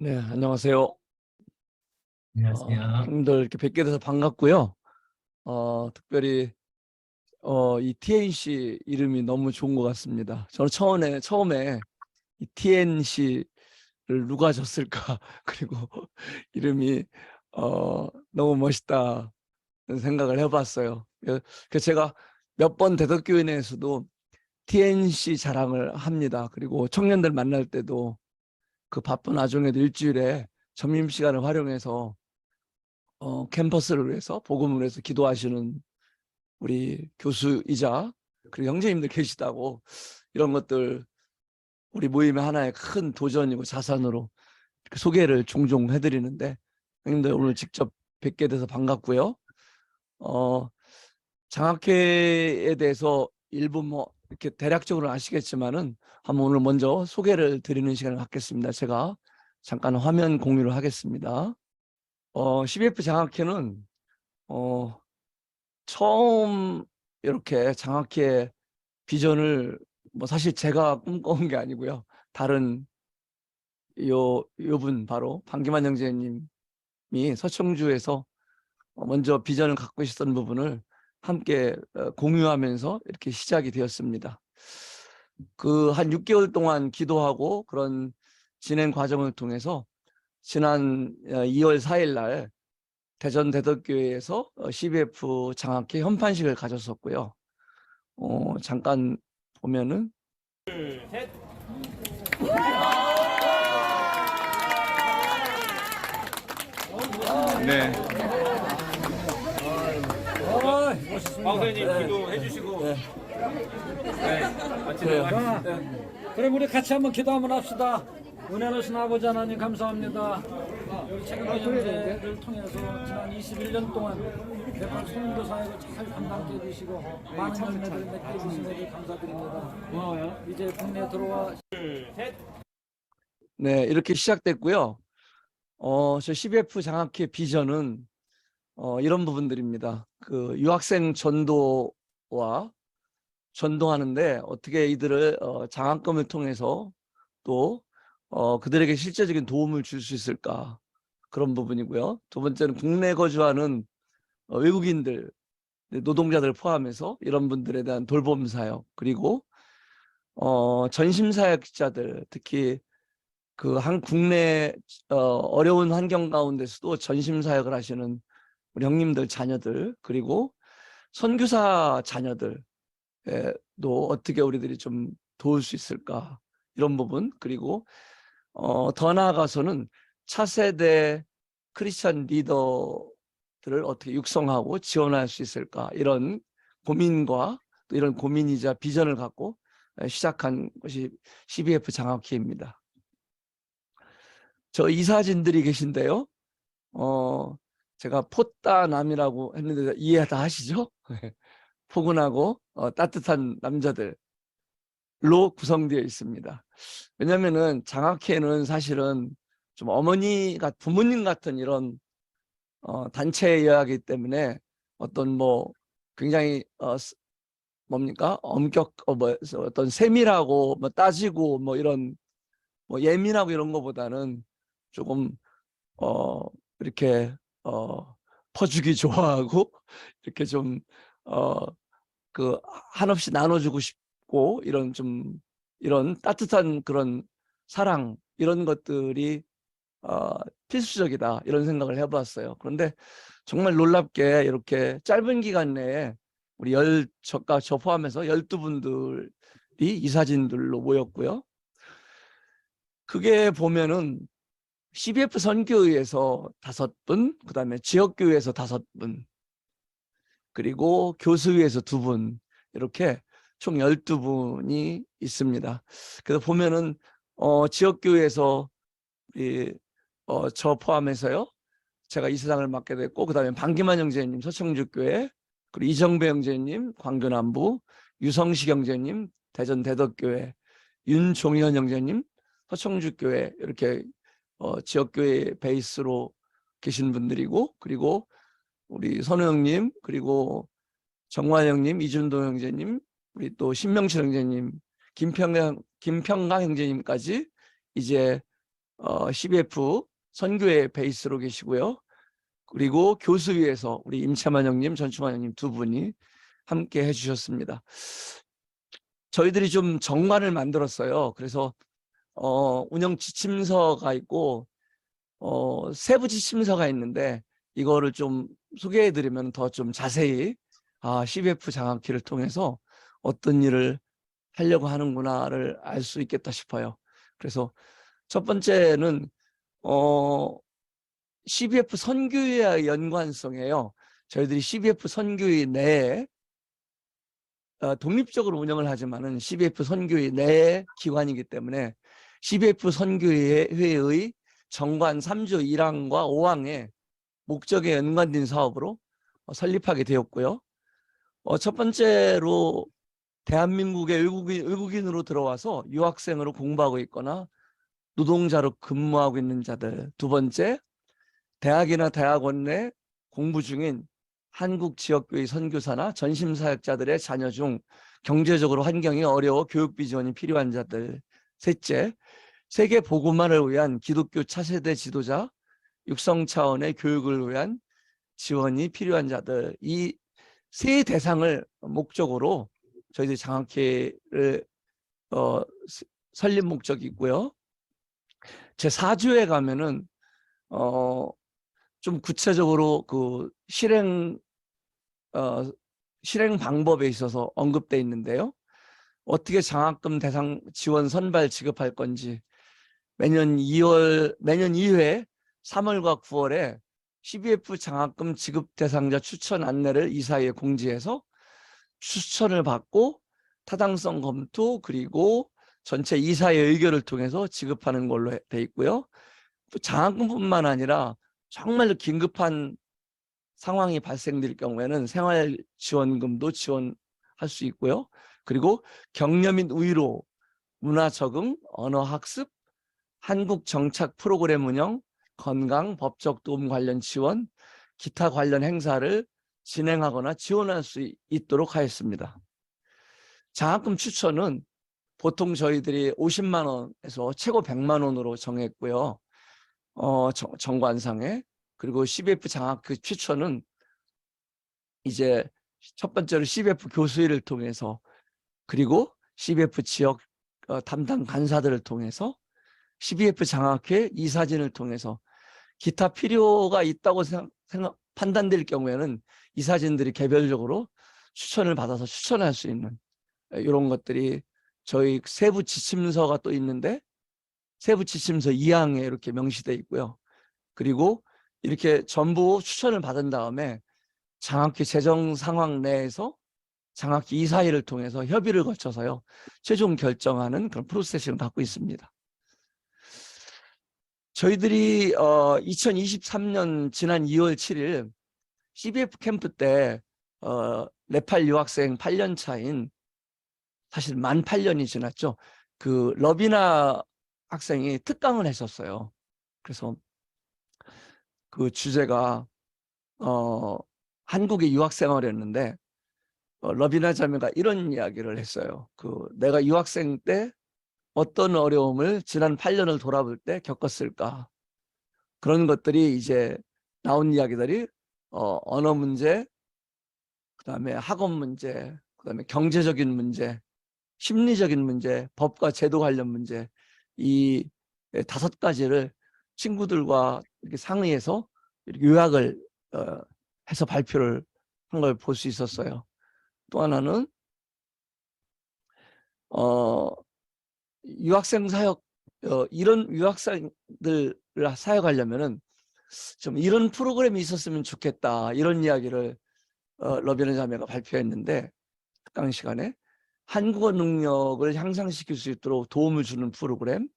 네, 안녕하세요. 안녕하세요. 형님들 이렇게 뵙게 돼서 반갑고요. 특별히 이 TNC 이름이 너무 좋은 것 같습니다. 저는 처음에 이 TNC를 누가 줬을까 그리고 이름이 너무 멋있다 생각을 해봤어요. 그래서 제가 몇 번 대덕교회 내에서도 TNC 자랑을 합니다. 그리고 청년들 만날 때도 그 바쁜 와중에도 일주일에 점심시간을 활용해서 캠퍼스를 위해서 복음을 위해서 기도하시는 우리 교수이자 그리고 형제님들 계시다고 이런 것들 우리 모임의 하나의 큰 도전이고 자산으로 이렇게 소개를 종종 해드리는데 형님들 오늘 직접 뵙게 돼서 반갑고요. 장학회에 대해서 일부 뭐 이렇게 대략적으로 아시겠지만은 한번 오늘 먼저 소개를 드리는 시간을 갖겠습니다. 제가 잠깐 화면 공유를 하겠습니다. CBF 장학회는 처음 이렇게 장학회 비전을 뭐 사실 제가 꿈꿔온 게 아니고요. 다른 요분 바로 방기만 형제님이 서청주에서 먼저 비전을 갖고 있었던 부분을 함께 공유하면서 이렇게 시작이 되었습니다. 그 한 6개월 동안 기도하고 그런 진행 과정을 통해서 지난 2월 4일 날 대전 대덕교회에서 CBF 장학회 현판식을 가졌었고요. 잠깐 보면은 네. 박사님 기도해 주시고 그래요. 그럼 우리 같이 한번 기도 한번 합시다. 은혜로신 아버지 하나님 감사합니다. 여기 책임자 형제를 통해서 지난 21년 동안 매번 선교 사역을 잘 감당케 해주시고 많은 열매를 맺게 해주신 것을 감사드립니다. 고마워요. 이제 국내에 들어와. 네, 이렇게 시작됐고요. 저 CBF 장학회 비전은 이런 부분들입니다. 그 유학생 전도와 전도하는데 어떻게 이들을 장학금을 통해서 또 그들에게 실제적인 도움을 줄 수 있을까 그런 부분이고요. 두 번째는 국내 거주하는 외국인들 노동자들 포함해서 이런 분들에 대한 돌봄 사역 그리고 전심 사역자들 특히 그 한 국내 어려운 환경 가운데서도 전심 사역을 하시는 우리 형님들 자녀들 그리고 선교사 자녀들 도 어떻게 우리들이 좀 도울 수 있을까 이런 부분 그리고 더 나아가서는 차세대 크리스천 리더들을 어떻게 육성하고 지원할 수 있을까 이런 고민과 또 이런 고민이자 비전을 갖고 시작한 것이 CBF 장학회입니다. 저 이사진들이 계신데요. 제가 포따남이라고 했는데 이해 다 하시죠? 포근하고 따뜻한 남자들로 구성되어 있습니다. 왜냐면은 장학회는 사실은 좀 어머니가 부모님 같은 이런 단체여야하기 때문에 어떤 뭐 굉장히 뭡니까 엄격 뭐 어떤 세밀하고 뭐 따지고 뭐 이런 뭐 예민하고 이런 거보다는 조금 이렇게 퍼주기 좋아하고 이렇게 좀 그 한없이 나눠주고 싶고 이런 좀 이런 따뜻한 그런 사랑 이런 것들이 필수적이다 이런 생각을 해봤어요. 그런데 정말 놀랍게 이렇게 짧은 기간 내에 우리 저 포함해서 12분들이 이사진들로 모였고요. 그게 보면은 CBF 선교회에서 5분, 그 다음에 지역교회에서 5분, 그리고 교수회에서 2분, 이렇게 총 12분이 있습니다. 그래서 보면은 지역교회에서 저 포함해서요. 제가 이사장을 맡게 됐고 그 다음에 방기만 형제님 서청주교회, 그리고 이정배 형제님 광교남부, 유성식 형제님 대전 대덕교회, 윤종현 형제님 서청주교회 이렇게 지역교회 베이스로 계신 분들이고 그리고 우리 선우 형님 그리고 정화 형님, 이준도 형제님, 우리 또 신명철 형제님, 김평강 형제님까지 이제 CBF 선교회 베이스로 계시고요. 그리고 교수위에서 우리 임채만 형님, 전충환 형님 두 분이 함께 해주셨습니다. 저희들이 좀 정관을 만들었어요. 그래서 운영 지침서가 있고 세부 지침서가 있는데 이거를 좀 소개해드리면 더 좀 자세히 CBF 장학기를 통해서 어떤 일을 하려고 하는구나를 알 수 있겠다 싶어요. 그래서 첫 번째는 CBF 선교회와의 연관성이에요. 저희들이 CBF 선교회 내에 독립적으로 운영을 하지만은 CBF 선교회 내 기관이기 때문에 CBF 선교회의 정관 3조 1항과 5항에 목적에 연관된 사업으로 설립하게 되었고요. 첫 번째로 대한민국의 외국인으로 들어와서 유학생으로 공부하고 있거나 노동자로 근무하고 있는 자들. 두 번째, 대학이나 대학원 내 공부 중인 한국 지역교회 선교사나 전심사역자들의 자녀 중 경제적으로 환경이 어려워 교육비 지원이 필요한 자들. 셋째, 세계 복음화를 위한 기독교 차세대 지도자 육성 차원의 교육을 위한 지원이 필요한 자들. 이 세 대상을 목적으로 저희들이 장학회를 설립 목적이 있고요. 제 4주에 가면은 좀 구체적으로 그 실행 방법에 있어서 언급돼 있는데요. 어떻게 장학금 대상 지원 선발 지급할 건지 매년 2회 3월과 9월에 CBF 장학금 지급 대상자 추천 안내를 이사회에 공지해서 추천을 받고 타당성 검토 그리고 전체 이사회 의결을 통해서 지급하는 걸로 돼 있고요. 장학금뿐만 아니라 정말로 긴급한 상황이 발생될 경우에는 생활지원금도 지원할 수 있고요. 그리고 격려 및 위로, 문화 적응, 언어 학습, 한국 정착 프로그램 운영, 건강, 법적 도움 관련 지원, 기타 관련 행사를 진행하거나 지원할 수 있도록 하였습니다. 장학금 추천은 보통 저희들이 50만 원에서 최고 100만 원으로 정했고요. 정관상에. 그리고 CBF 장학금 추천은 이제 첫 번째로 CBF 교수회를 통해서 그리고 CBF 지역 담당 간사들을 통해서 CBF 장학회 이사진을 통해서 기타 필요가 있다고 판단될 경우에는 이사진들이 개별적으로 추천을 받아서 추천할 수 있는 이런 것들이 저희 세부 지침서가 또 있는데 세부 지침서 2항에 이렇게 명시되어 있고요. 그리고 이렇게 전부 추천을 받은 다음에 장학회 재정 상황 내에서 장학회 이사회를 통해서 협의를 거쳐서요. 최종 결정하는 그런 프로세스를 갖고 있습니다. 저희들이 2023년 지난 2월 7일 CBF 캠프 때 네팔 유학생 8년 차인 사실 만 8년이 지났죠. 그 러비나 학생이 특강을 했었어요. 그래서 그 주제가 한국의 유학생활이었는데 러비나 자매가 이런 이야기를 했어요. 내가 유학생 때 어떤 어려움을 지난 8년을 돌아볼 때 겪었을까? 그런 것들이 이제 나온 이야기들이 언어 문제, 그다음에 학업 문제, 그다음에 경제적인 문제, 심리적인 문제, 법과 제도 관련 문제 이 5가지를 친구들과 이렇게 상의해서 이렇게 요약을 해서 발표를 한 걸 볼 수 있었어요. 또 하나는 유학생 사역 이런 유학생들을 사역하려면은 좀 이런 프로그램이 있었으면 좋겠다 이런 이야기를 러비나 자매가 발표했는데 특강 시간에 한국어 능력을 향상시킬 수 있도록 도움을 주는 프로그램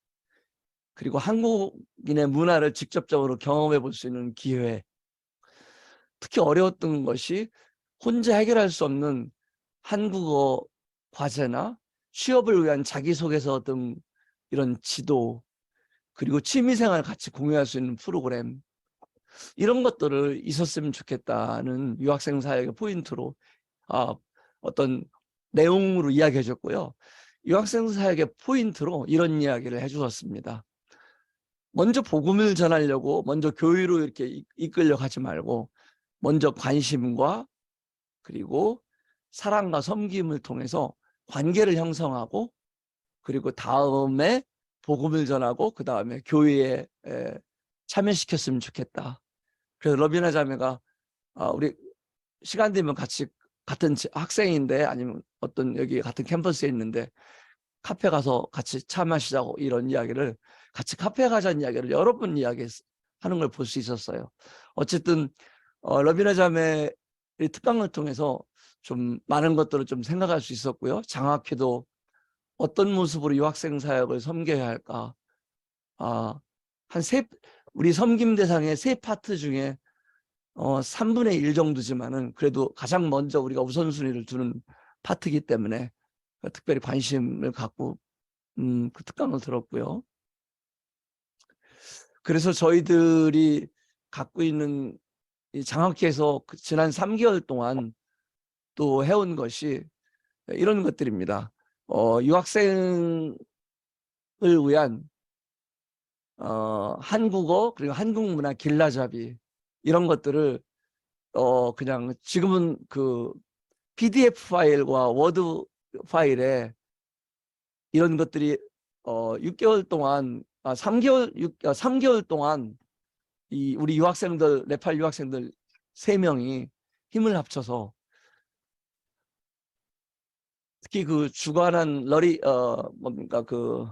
그리고 한국인의 문화를 직접적으로 경험해 볼 수 있는 기회 특히 어려웠던 것이 혼자 해결할 수 없는 한국어 과제나 취업을 위한 자기소개서 등 이런 지도 그리고 취미생활 같이 공유할 수 있는 프로그램 이런 것들을 있었으면 좋겠다는 유학생 사역의 포인트로 어떤 내용으로 이야기해 줬고요. 유학생 사역의 포인트로 이런 이야기를 해 주셨습니다. 먼저 복음을 전하려고 먼저 교회로 이렇게 이끌려 가지 말고 먼저 관심과 그리고 사랑과 섬김을 통해서 관계를 형성하고 그리고 다음에 복음을 전하고 그 다음에 교회에 참여시켰으면 좋겠다. 그래서 러비나 자매가 우리 시간 되면 같이 같은 학생인데 아니면 어떤 여기 같은 캠퍼스에 있는데 카페 가서 같이 차 마시자고 이런 이야기를 같이 카페 가자는 이야기를 여러 번 이야기하는 걸 볼 수 있었어요. 어쨌든 러비나 자매의 특강을 통해서 좀 많은 것들을 좀 생각할 수 있었고요. 장학회도 어떤 모습으로 유학생 사역을 섬겨야 할까? 우리 섬김 대상의 세 파트 중에 3분의 1 정도지만은 그래도 가장 먼저 우리가 우선순위를 두는 파트이기 때문에 특별히 관심을 갖고 그 특강을 들었고요. 그래서 저희들이 갖고 있는 이 장학회에서 지난 3개월 동안 또 해온 것이 이런 것들입니다. 유학생을 위한 한국어 그리고 한국 문화 길라잡이 이런 것들을 그냥 지금은 그 PDF 파일과 워드 파일에 이런 것들이 6개월 동안 3개월 동안 이 우리 유학생들 네팔 유학생들 3명이 힘을 합쳐서 특히 그 주관한 뭡니까 그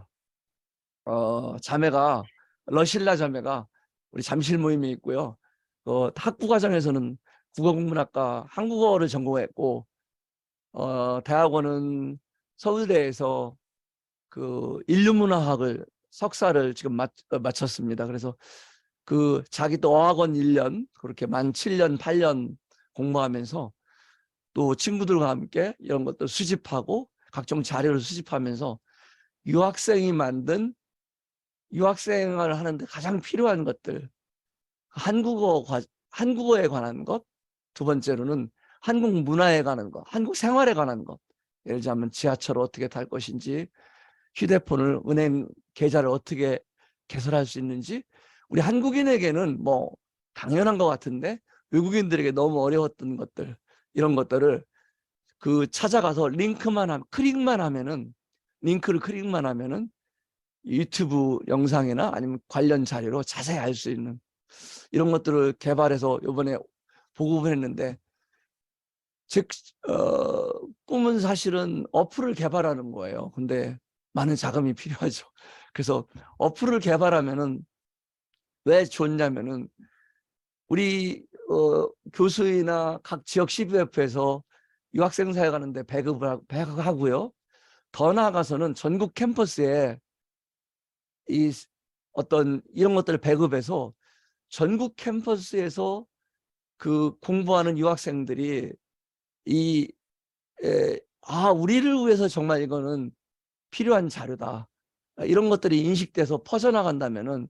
자매가 러실라 자매가 우리 잠실 모임에 있고요. 학부 과정에서는 국어국문학과 한국어를 전공했고 대학원은 서울대에서 그 인류문화학을 석사를 지금 마쳤습니다. 그래서 그 자기 또 어학원 1년 그렇게 만 7년 8년 공부하면서 또 친구들과 함께 이런 것들 수집하고 각종 자료를 수집하면서 유학생이 만든 유학생활을 하는데 가장 필요한 것들 한국어에 관한 것, 두 번째로는 한국 문화에 관한 것, 한국 생활에 관한 것. 예를 들자면 지하철을 어떻게 탈 것인지, 휴대폰을 은행 계좌를 어떻게 개설할 수 있는지, 우리 한국인에게는 뭐 당연한 것 같은데 외국인들에게 너무 어려웠던 것들, 이런 것들을 그 찾아가서 링크를 클릭만 하면은 유튜브 영상이나 아니면 관련 자료로 자세히 알 수 있는 이런 것들을 개발해서 이번에 보급을 했는데 제 꿈은 사실은 어플을 개발하는 거예요. 근데 많은 자금이 필요하죠. 그래서 어플을 개발하면은 왜 좋냐면은 우리 교수이나 각 지역 CBF에서 유학생 사역하는데 배급하고요. 더 나아가서는 전국 캠퍼스에 이런 것들을 배급해서 전국 캠퍼스에서 그 공부하는 유학생들이 우리를 위해서 정말 이거는 필요한 자료다. 이런 것들이 인식돼서 퍼져나간다면은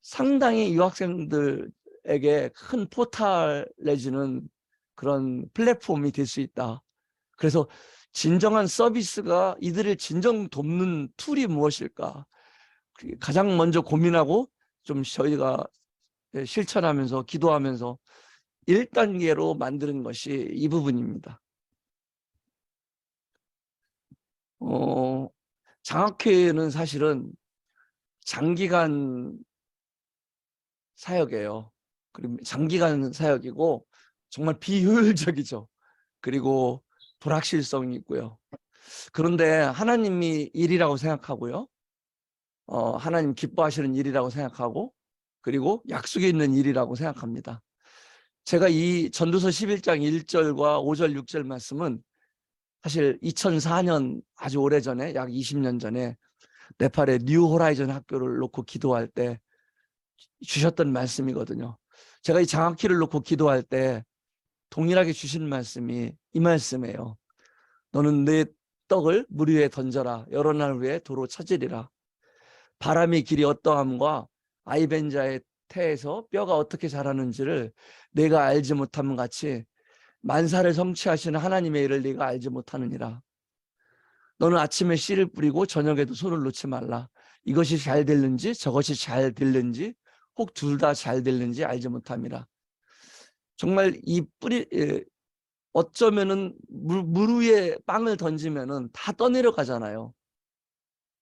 상당히 유학생들에게 큰 포탈 내지는 그런 플랫폼이 될 수 있다. 그래서 진정한 서비스가 이들을 진정 돕는 툴이 무엇일까? 가장 먼저 고민하고 좀 저희가 실천하면서 기도하면서 1단계로 만드는 것이 이 부분입니다. 장학회는 사실은 장기간 사역이에요. 그리고 장기간 사역이고 정말 비효율적이죠. 그리고 불확실성이 있고요. 그런데 하나님이 일이라고 생각하고요. 하나님 기뻐하시는 일이라고 생각하고 그리고 약속이 있는 일이라고 생각합니다. 제가 이 전도서 11장 1절과 5절 6절 말씀은 사실 2004년 아주 오래전에 약 20년 전에 네팔의 뉴 호라이즌 학교를 놓고 기도할 때 주셨던 말씀이거든요. 제가 이 장학회를 놓고 기도할 때 동일하게 주신 말씀이 이 말씀이에요. 너는 내 떡을 물 위에 던져라. 여러 날 후에 도로 찾으리라. 바람의 길이 어떠함과 아이벤자의 태에서 뼈가 어떻게 자라는지를 내가 알지 못함 같이 만사를 성취하시는 하나님의 일을 네가 알지 못하느니라. 너는 아침에 씨를 뿌리고 저녁에도 손을 놓지 말라. 이것이 잘 될는지 저것이 잘 될는지 혹 둘 다 잘 될는지 알지 못합니다. 정말 이 뿌리 어쩌면은 물 위에 빵을 던지면은 다 떠내려가잖아요.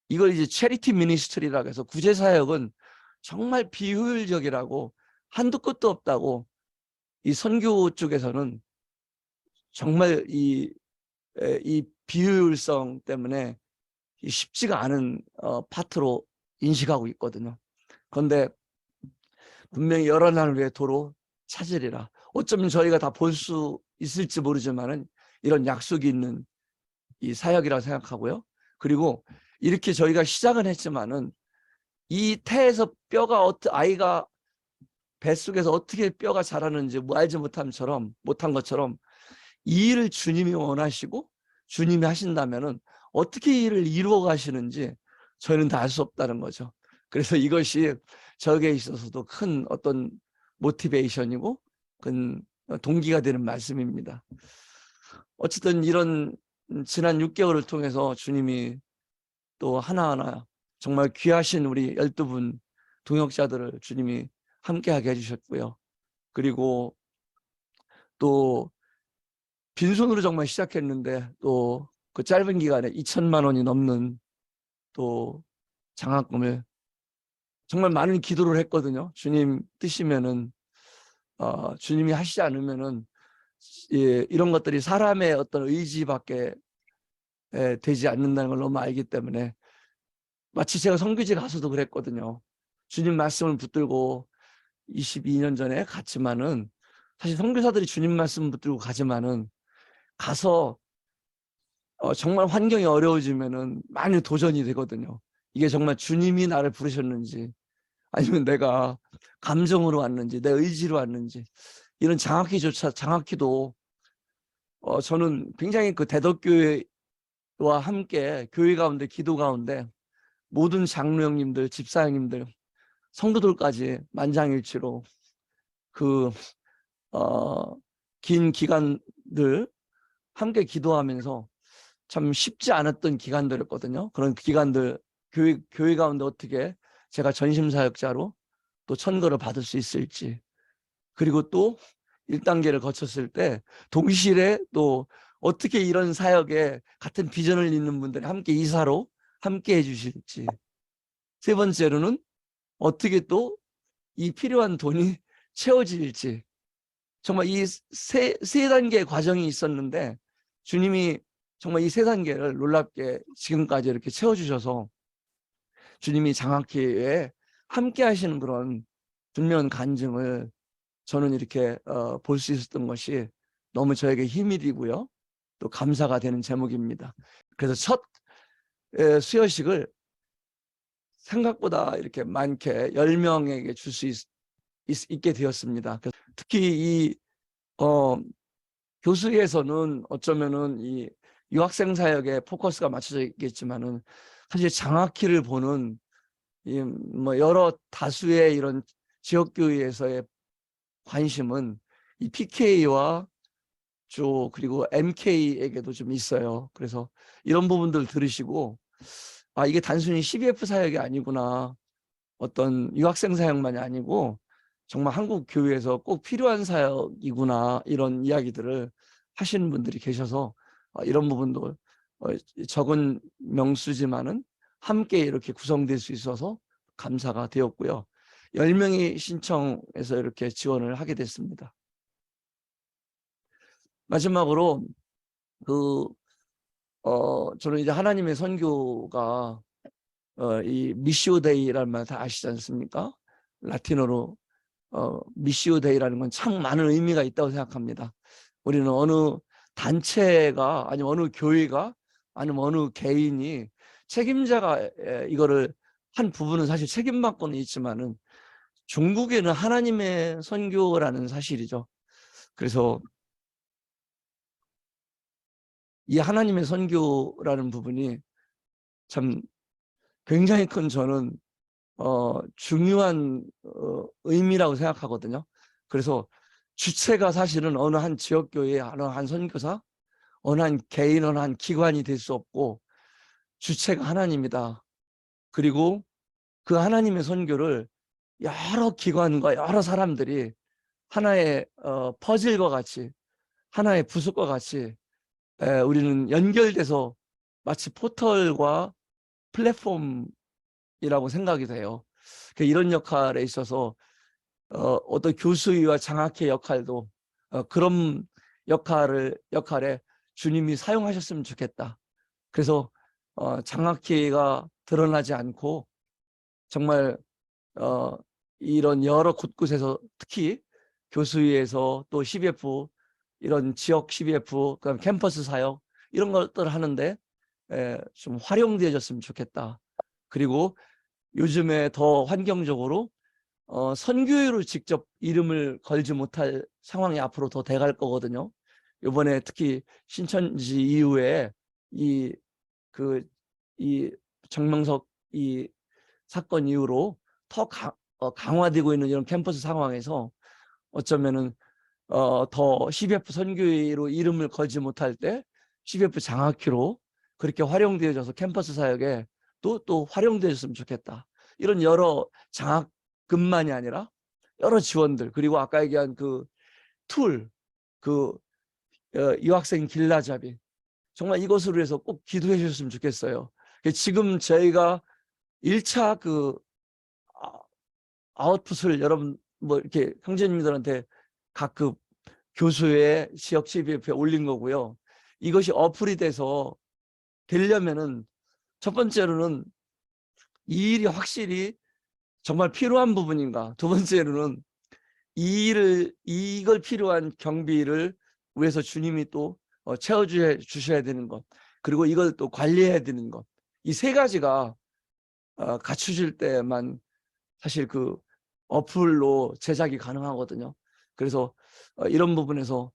이걸 이제 체리티 미니스트리라고 해서 구제사역은 정말 비효율적이라고 한도 끝도 없다고 이 선교 쪽에서는 정말 이 비효율성 때문에 쉽지가 않은 파트로 인식하고 있거든요. 그런데 분명히 여러 날 후에 도로 찾으리라. 어쩌면 저희가 다 볼 수 있을지 모르지만은 이런 약속이 있는 이 사역이라고 생각하고요. 그리고 이렇게 저희가 시작은 했지만은 이 태에서 아이가 뱃속에서 어떻게 뼈가 자라는지 뭐 알지 못한 것처럼 이 일을 주님이 원하시고 주님이 하신다면은 어떻게 이 일을 이루어 가시는지 저희는 다 알 수 없다는 거죠. 그래서 이것이 저에게 있어서도 큰 어떤 모티베이션이고 큰 동기가 되는 말씀입니다. 어쨌든 이런 지난 6개월을 통해서 주님이 또 하나하나 정말 귀하신 우리 12분 동역자들을 주님이 함께하게 해주셨고요. 그리고 또 빈손으로 정말 시작했는데 또 그 짧은 기간에 2천만 원이 넘는 또 장학금을 정말 많은 기도를 했거든요. 주님 뜻이면은 주님이 하시지 않으면은 이런 것들이 사람의 어떤 의지밖에 되지 않는다는 걸 너무 알기 때문에 마치 제가 선교지 가서도 그랬거든요. 주님 말씀을 붙들고 22년 전에 갔지만은 사실 선교사들이 주님 말씀 붙들고 가지만은 가서 정말 환경이 어려워지면은 많이 도전이 되거든요. 이게 정말 주님이 나를 부르셨는지 아니면 내가 감정으로 왔는지 내 의지로 왔는지 이런 장학기도 저는 굉장히 그 대덕교회와 함께 교회 가운데 기도 가운데 모든 장로형님들 집사형님들 성도들까지 만장일치로 그 긴 기간들 함께 기도하면서 참 쉽지 않았던 기간들이었거든요. 그런 기간들 교회 가운데 어떻게 제가 전심사역자로 또 천거를 받을 수 있을지, 그리고 또 1단계를 거쳤을 때 동시에 또 어떻게 이런 사역에 같은 비전을 잇는 분들이 함께 이사로 함께 해주실지, 세 번째로는 어떻게 또 이 필요한 돈이 채워질지, 정말 이 세 단계의 과정이 있었는데 주님이 정말 이 세 단계를 놀랍게 지금까지 이렇게 채워주셔서 주님이 장학기에 함께 하시는 그런 분명한 간증을 저는 이렇게 볼 수 있었던 것이 너무 저에게 힘이 되고요. 또 감사가 되는 제목입니다. 그래서 첫 수여식을 생각보다 이렇게 많게 10명에게 줄 수 있게 되었습니다. 특히 이 교수에서는 어쩌면은 이 유학생 사역에 포커스가 맞춰져 있겠지만은 사실 장학기를 보는 뭐 여러 다수의 이런 지역교회에서의 관심은 이 PK와 그리고 MK에게도 좀 있어요. 그래서 이런 부분들 들으시고 이게 단순히 CBF 사역이 아니구나, 어떤 유학생 사역만이 아니고 정말 한국 교회에서 꼭 필요한 사역이구나, 이런 이야기들을 하시는 분들이 계셔서 이런 부분도 적은 명수지만은 함께 이렇게 구성될 수 있어서 감사가 되었고요. 10명이 신청해서 이렇게 지원을 하게 됐습니다. 마지막으로 저는 이제 하나님의 선교가 이 미시오 데이라는 말 다 아시지 않습니까? 라틴어로 미시오 데이라는 건 참 많은 의미가 있다고 생각합니다. 우리는 어느 단체가 아니면 어느 교회가 아니면 어느 개인이 책임자가 이거를 한 부분은 사실 책임받고는 있지만은 중국에는 하나님의 선교라는 사실이죠. 그래서 이 하나님의 선교라는 부분이 참 굉장히 큰 저는 중요한 의미라고 생각하거든요. 그래서 주체가 사실은 어느 한 지역교회, 어느 한 선교사, 어느 한 개인, 어느 한 기관이 될 수 없고 주체가 하나님이다. 그리고 그 하나님의 선교를 여러 기관과 여러 사람들이 하나의 퍼즐과 같이, 하나의 부속과 같이 우리는 연결돼서 마치 포털과 플랫폼이라고 생각이 돼요. 이런 역할에 있어서 어떤 교수위와 장학회 역할도 그런 역할에 주님이 사용하셨으면 좋겠다. 그래서 장학회가 드러나지 않고 정말 이런 여러 곳곳에서 특히 교수위에서 또 CBF 이런 지역 CBF 그다음 캠퍼스 사역 이런 것들을 하는데 좀 활용되어졌으면 좋겠다. 그리고 요즘에 더 환경적으로 선교회로 직접 이름을 걸지 못할 상황이 앞으로 더 돼갈 거거든요. 이번에 특히 신천지 이후에 이 정명석 이 사건 이후로 더 강화되고 있는 이런 캠퍼스 상황에서 어쩌면은 더 CBF 선교회로 이름을 걸지 못할 때 CBF 장학회로 그렇게 활용되어져서 캠퍼스 사역에 또 활용되었으면 좋겠다. 이런 여러 장학금만이 아니라 여러 지원들 그리고 아까 얘기한 그 툴, 유학생 길라잡이 정말 이것으로 해서 꼭 기도해 주셨으면 좋겠어요. 지금 저희가 1차 아웃풋을 여러분 뭐 이렇게 형제님들한테 각 교수의 지역 CBF에 올린 거고요. 이것이 어플이 돼서 되려면은 첫 번째로는 이 일이 확실히 정말 필요한 부분인가. 두 번째로는 이걸 필요한 경비를 위해서 주님이 또 채워주셔야 되는 것. 그리고 이걸 또 관리해야 되는 것. 이 세 가지가 갖추질 때만 사실 어플로 제작이 가능하거든요. 그래서 이런 부분에서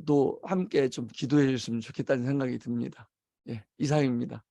또 함께 좀 기도해 주셨으면 좋겠다는 생각이 듭니다. 예, 이상입니다.